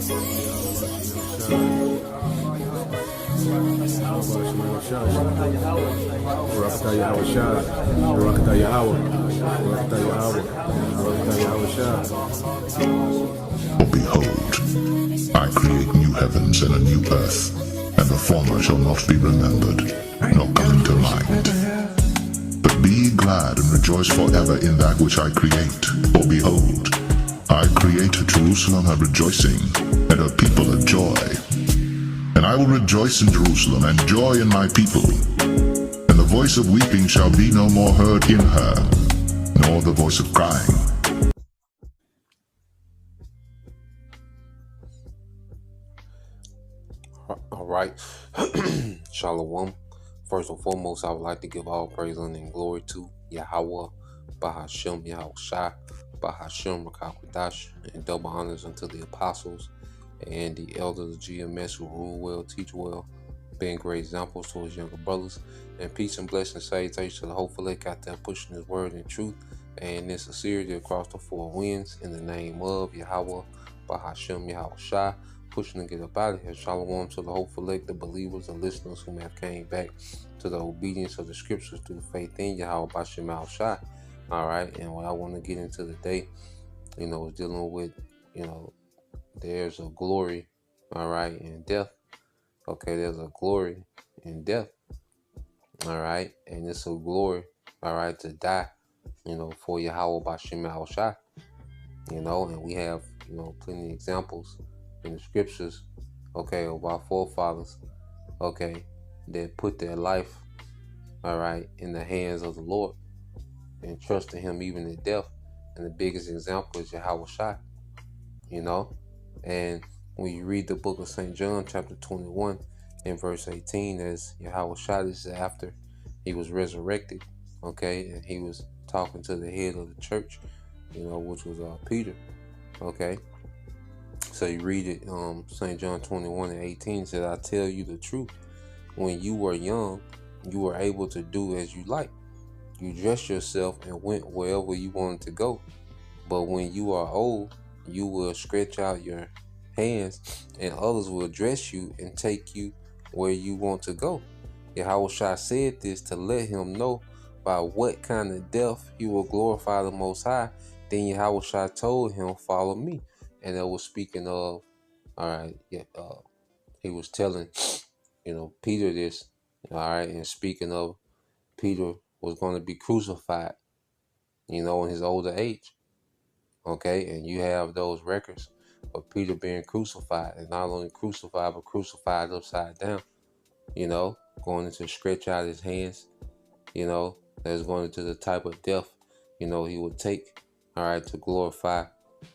Behold, I create new heavens and a new earth, and the former shall not be remembered, nor come into mind. But be ye glad and rejoice forever in that which I create. For behold, I create Jerusalem a rejoicing, and her people a joy. And I will rejoice in Jerusalem, and joy in my people. And the voice of weeping shall be no more heard in her, nor the voice of crying. All right. Shalom. First and foremost, I would like to give all praise and glory to YAHAWAH, BAHASHAM, YAHWAH, BAHASHAM, Rakakadash, and double honors unto the apostles and the elders of GMS who rule well, teach well, being great examples to his younger brothers. And peace and blessing salutations to the hopeful elect out there pushing his word and truth and in sincerity across the four winds in the name of YAHAWAH, BAHASHAM, YAHWAH, pushing to get up out of here. Shalom to the hopeful elect, the believers and listeners who have came back to the obedience of the scriptures through faith in Yahweh Bashem Al-Shai. All right, and what I want to get into today, is dealing with, there's a glory, all right, in death. Okay, there's a glory in death. All right, and it's a glory, all right, to die, for Yahweh Bashem Al-Shai. And we have, plenty of examples in the scriptures, okay, of our forefathers, okay, that put their life, all right, in the hands of the Lord and trusted him even in death. And the biggest example is Yahawashi, and when you read the book of St. John chapter 21 and verse 18, as Yahawashi, this is after he was resurrected, okay, and he was talking to the head of the church, which was Peter, okay. So you read it, St. John 21 and 18 said, I tell you the truth. When you were young, you were able to do as you like. You dressed yourself and went wherever you wanted to go. But when you are old, you will stretch out your hands and others will dress you and take you where you want to go. Yahawashi said this to let him know by what kind of death he will glorify the Most High. Then Yahawashi told him, follow me. And that was speaking of, he was telling, Peter this, all right, and speaking of Peter was going to be crucified, in his older age, okay, and you have those records of Peter being crucified, and not only crucified, but crucified upside down, going to stretch out his hands, that's going into the type of death, he would take, all right, to glorify,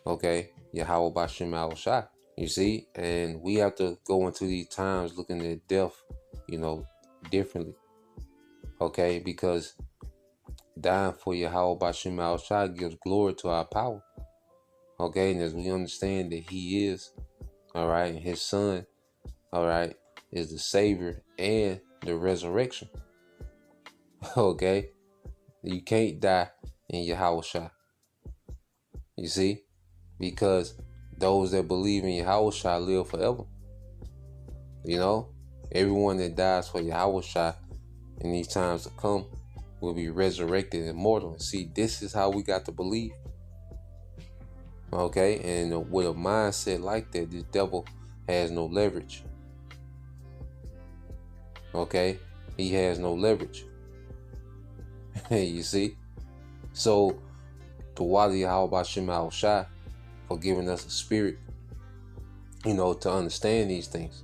okay, Yahweh Bashem Al-Shai. You see, and we have to go into these times looking at death, differently. Okay, because dying for Yahweh Bashem Al-Shai gives glory to our power. Okay, and as we understand that he is, all right, and his son, all right, is the savior and the resurrection. Okay, you can't die in Yahawashi. You see? Because those that believe in Yahawashi live forever. Everyone that dies for Yahawashi in these times to come will be resurrected and immortal. And see, this is how we got to believe. Okay, and with a mindset like that, this devil has no leverage. Okay, he has no leverage. You see? So, THAWADAH Yahweh Bashem Al-Shai for giving us a spirit, to understand these things.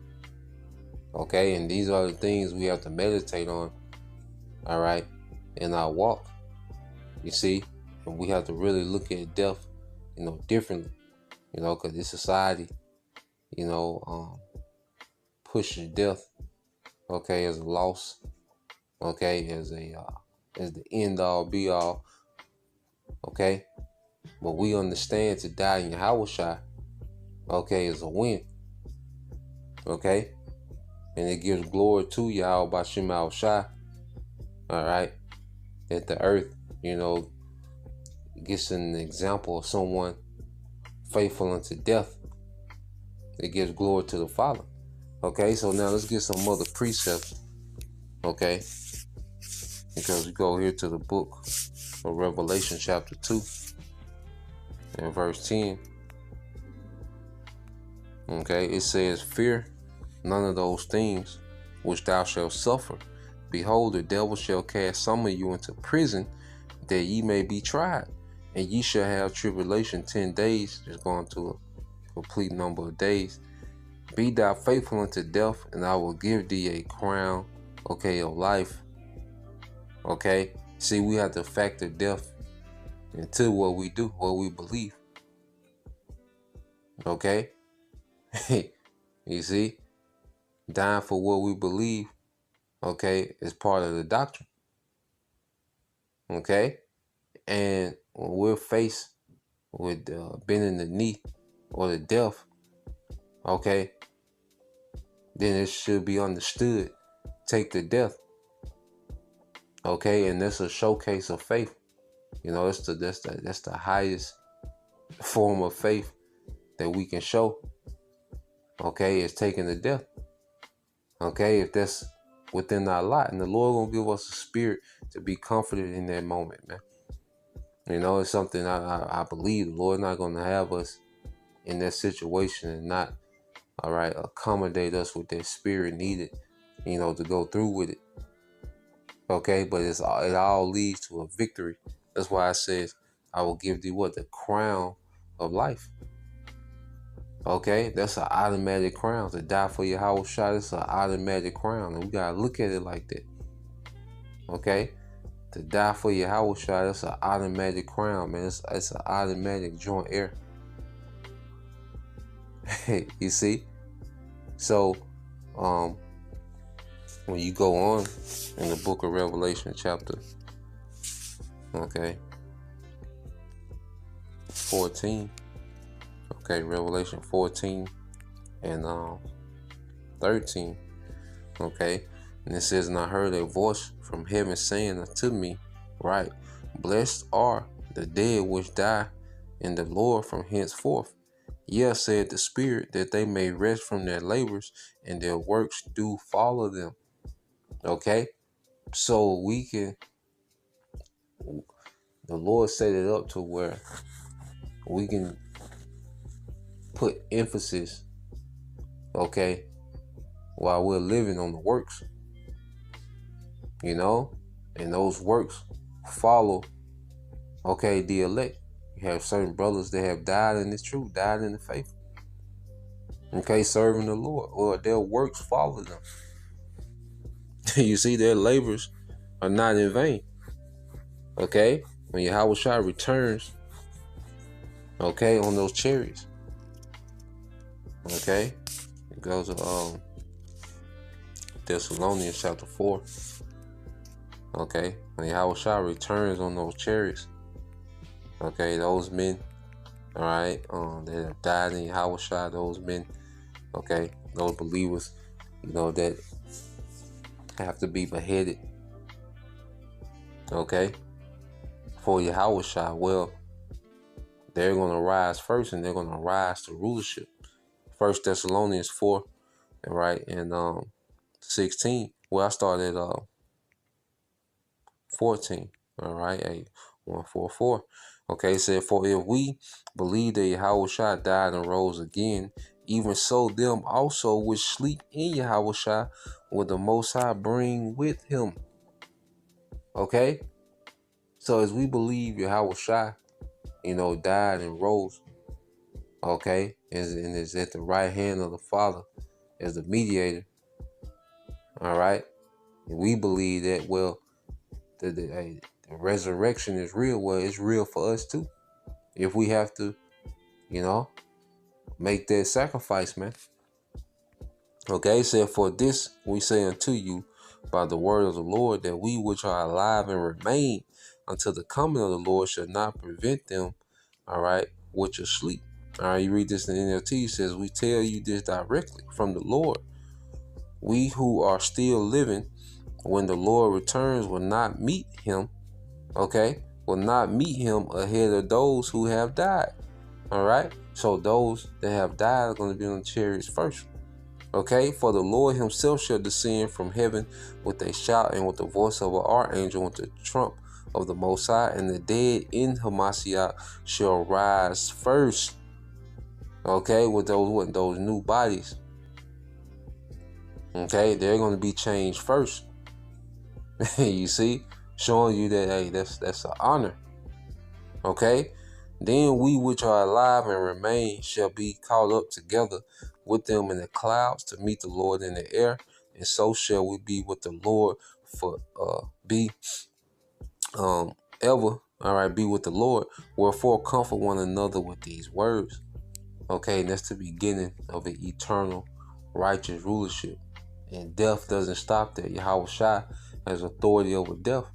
Okay, and these are the things we have to meditate on, all right, in our walk. You see, and we have to really look at death, differently, because this society, pushes death, okay, as a loss, okay, as the end all be all, okay. But we understand to die in Yahawashi, okay, is a win. Okay? And it gives glory to Yahweh Bashem Al-Shai. Alright? That the earth, gets an example of someone faithful unto death. It gives glory to the Father. Okay, so now let's get some other precepts. Okay, because we go here to the book of Revelation chapter 2 and verse 10. Okay, it says, "Fear none of those things which thou shalt suffer. Behold, the devil shall cast some of you into prison, that ye may be tried, and ye shall have tribulation 10 days." Just going to a complete number of days. "Be thou faithful unto death, and I will give thee a crown, okay, of life." Okay, see, we have to factor death into what we do, what we believe. Okay, you see, dying for what we believe, okay, is part of the doctrine. Okay, and when we're faced with bending the knee or the death, okay, then it should be understood. Take the death. Okay, and that's a showcase of faith. You know, that's the highest form of faith that we can show. Okay, is taking the death. Okay, if that's within our lot, and the Lord gonna give us a spirit to be comforted in that moment, man. You know, it's something I believe the Lord not gonna have us in that situation and not, all right, accommodate us with that spirit needed, you know, to go through with it. Okay, but it all leads to a victory. That's why I says, "I will give thee what? The crown of life." Okay, that's an automatic crown. To die for Yahawashi, that's an automatic crown. And we gotta look at it like that. Okay? To die for Yahawashi, that's an automatic crown, man. It's an automatic joint heir. You see? So, when you go on in the book of Revelation chapter, okay, 14. Okay, Revelation 14 and 13. Okay, and it says, "And I heard a voice from heaven saying unto me, right, blessed are the dead which die in the Lord from henceforth. Yea, said the Spirit, that they may rest from their labors, and their works do follow them." Okay, so the Lord set it up to where we can put emphasis, okay, while we're living on the works, you know, and those works follow, okay, the elect. You have certain brothers that have died in this truth, died in the faith, okay, serving the Lord, or their works follow them. You see, their labors are not in vain. Okay, when Yahawashi returns, okay, on those chariots, okay, it goes to Thessalonians chapter 4. Okay, when Yahawashi returns on those chariots, okay, those men, all right, that have died in Yahawashi, those men, okay, those believers, you know, that have to be beheaded, okay, for Yahawashi. Well, they're going to rise first, and they're going to rise to rulership. 1 Thessalonians 4, right, and 16. Well, I started 14. All right, 144. Okay, it said, "For if we believe that Yahawashi died and rose again, even so them also which sleep in Yahawashi will the Most High bring with him." Okay, so as we believe Yahawashi, you know, died and rose, okay, and is at the right hand of the Father as the mediator. All right, and we believe that, well, the resurrection is real. Well, it's real for us too, if we have to, you know, make that sacrifice, man. Okay, it said, "For this we say unto you by the word of the Lord, that we which are alive and remain until the coming of the Lord shall not prevent them, all right, which are asleep." All right, you read this in the NLT, it says, "We tell you this directly from the Lord. We who are still living, when the Lord returns, will not meet him, okay, will not meet him ahead of those who have died." All right, So those that have died are going to be on the chariots first. Okay, for the Lord himself shall descend from heaven with a shout and with the voice of an archangel with the trump of the Most High, and the dead in Hamashiach shall rise first. Okay, with those new bodies. Okay, they're going to be changed first. You see, showing you that, hey, that's an honor. Okay, then we which are alive and remain shall be caught up together with them in the clouds to meet the Lord in the air, and so shall we be with the Lord for ever. All right, be with the Lord. Wherefore comfort one another with these words. Okay, and that's the beginning of an eternal righteous rulership. And death doesn't stop there. Yahawashi has authority over death.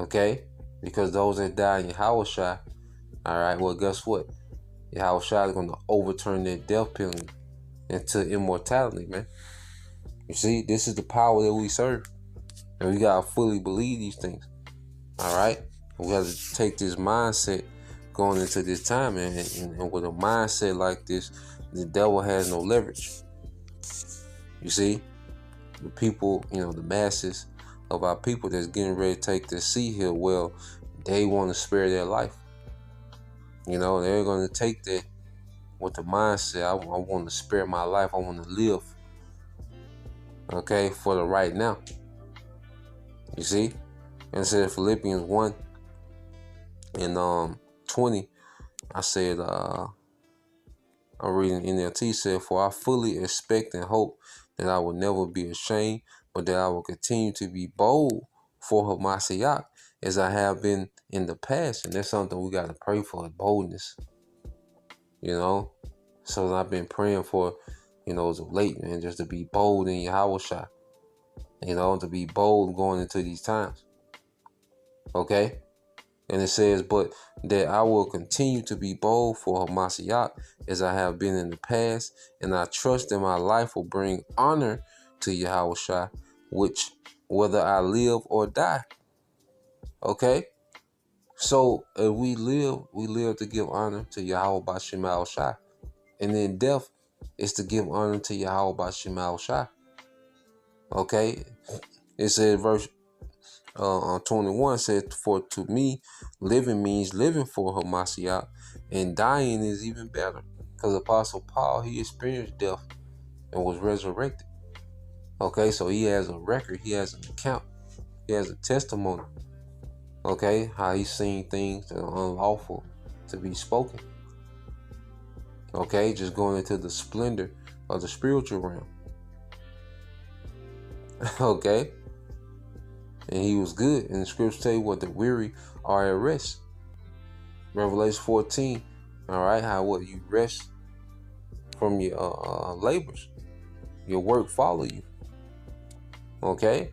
Okay? Because those that die in Yahawashi, all right, well, guess what? Yahawashi is going to overturn that death penalty into immortality, man. You see, this is the power that we serve. And we got to fully believe these things. All right? We have to take this mindset going into this time. And with a mindset like this, the devil has no leverage. You see? The people, the masses of our people that's getting ready to take this sea hill, well, they want to spare their life. They're going to take that with the mindset, I want to spare my life. I want to live, okay, for the right now. You see? And it said Philippians 1 and 20, I said, I'm reading NLT, said, for I fully expect and hope that I will never be ashamed, but that I will continue to be bold for Hamashiach as I have been in the past. And that's something we got to pray for, boldness. So I've been praying for, as of late, man, just to be bold in Yahawashi. To be bold going into these times. Okay? And it says, but that I will continue to be bold for Hamashiach as I have been in the past, and I trust that my life will bring honor to Yahawashi, which whether I live or die. Okay? So if we live to give honor to Yahweh Bashim Al-Shai. And then death is to give honor to Yahweh Bashim Al-Shai. Okay? It said verse 21 said, for to me, living means living for Hamashiach, and dying is even better. Because Apostle Paul, he experienced death and was resurrected. Okay, so he has a record, he has an account, he has a testimony. Okay, how he's seen things that are unlawful to be spoken. Okay, just going into the splendor of the spiritual realm. Okay. And he was good. And the scriptures tell you what the weary are at rest. Revelation 14. All right. How you rest from your labors. Your work follow you. Okay.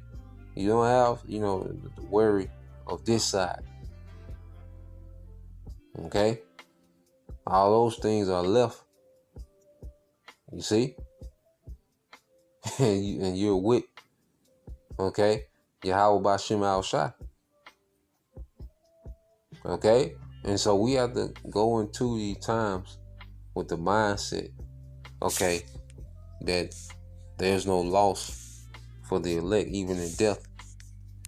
You don't have, the worry of this side. Okay. All those things are left. You see? and you're with. Okay. Yahweh Bashim Al-Shai. Okay? And so we have to go into these times with the mindset, okay, that there's no loss for the elect, even in death.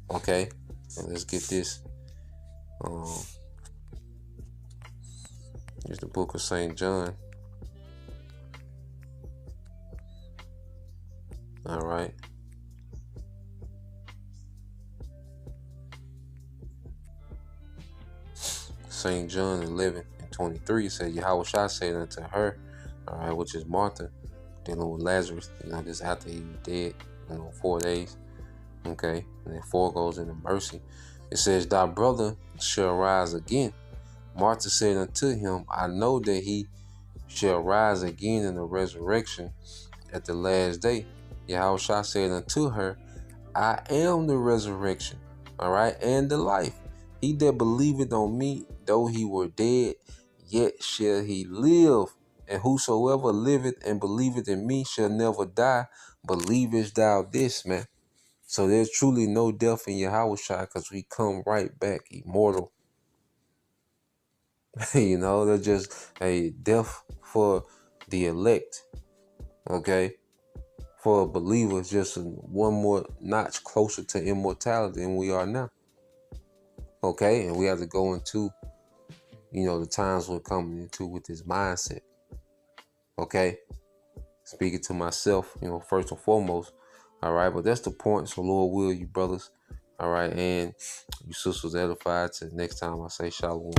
Okay? And let's get this. Here's the book of St. John. All right. St. John 11:23 said, Yahawashi said unto her, all right, which is Martha, dealing with Lazarus, just after he was dead, 4 days. Okay, and then 4 goes into mercy. It says, thy brother shall rise again. Martha said unto him, I know that he shall rise again in the resurrection at the last day. Yahawashi said unto her, I am the resurrection, all right, and the life. He that believeth on me, though he were dead, yet shall he live. And whosoever liveth and believeth in me shall never die. Believest thou this, man? So there's truly no death in Yahawashi, because we come right back immortal. You know, they're just a death for the elect. Okay, for a believer, it's just one more notch closer to immortality than we are now. Okay, and we have to go into, the times we're coming into with this mindset. Okay, speaking to myself, first and foremost. All right, but that's the point. So Lord will, you brothers, all right, and you sisters edified. Till next time I say shalom.